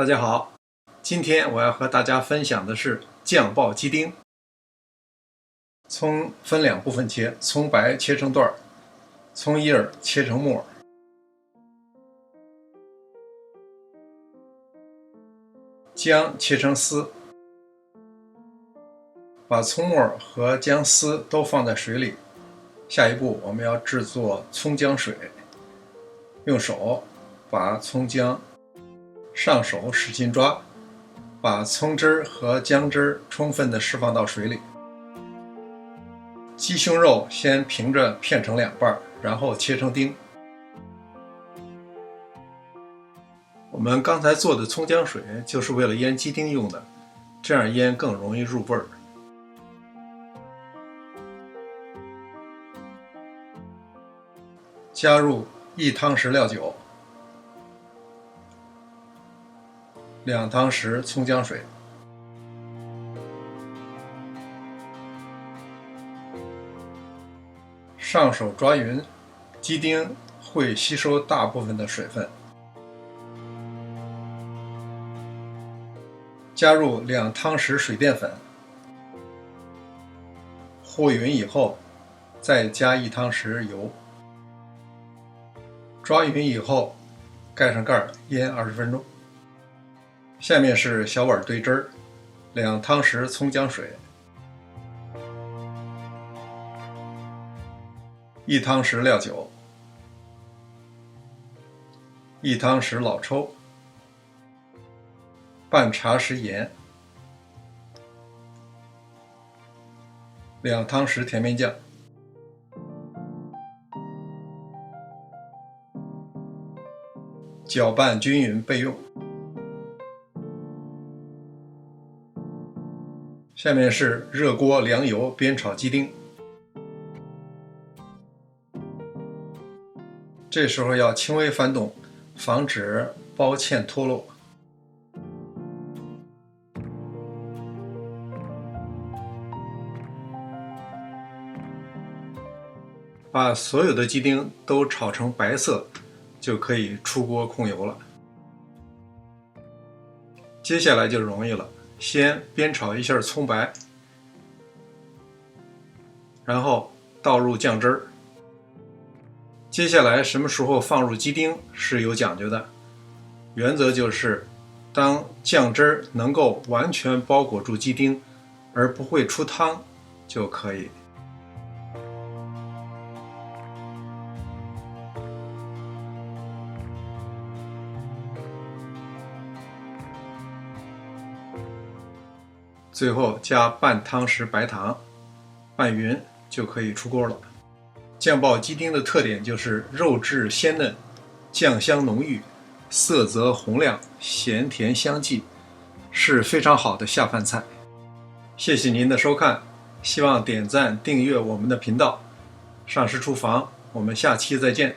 大家好，今天我要和大家分享的是酱爆鸡丁。葱分两部分切，葱白切成段，葱叶切成末。姜切成丝，把葱末和姜丝都放在水里。下一步我们要制作葱姜水，用手把葱姜上手使劲抓，把葱汁儿和姜汁儿充分地释放到水里。鸡胸肉先平着片成两半，然后切成丁。我们刚才做的葱姜水就是为了腌鸡丁用的，这样腌更容易入味儿。加入1汤匙料酒，2汤匙葱姜水，上手抓匀，鸡丁会吸收大部分的水分。加入2汤匙水淀粉，和匀以后，再加1汤匙油。抓匀以后，盖上盖腌20分钟。下面是小碗兑汁儿，2汤匙葱姜水，1汤匙料酒，1汤匙老抽，半茶匙盐，2汤匙甜面酱。搅拌均匀备用。下面是热锅凉油煸炒鸡丁，这时候要轻微翻动，防止包芡脱落。把所有的鸡丁都炒成白色，就可以出锅控油了。接下来就容易了，先煸炒一下葱白，然后倒入酱汁儿。接下来什么时候放入鸡丁是有讲究的，原则就是当酱汁儿能够完全包裹住鸡丁，而不会出汤就可以。最后加半汤匙白糖，拌匀就可以出锅了。酱爆鸡丁的特点就是肉质鲜嫩，酱香浓郁，色泽红亮，咸甜相济，是非常好的下饭菜。谢谢您的收看，希望点赞订阅我们的频道。上师厨房，我们下期再见。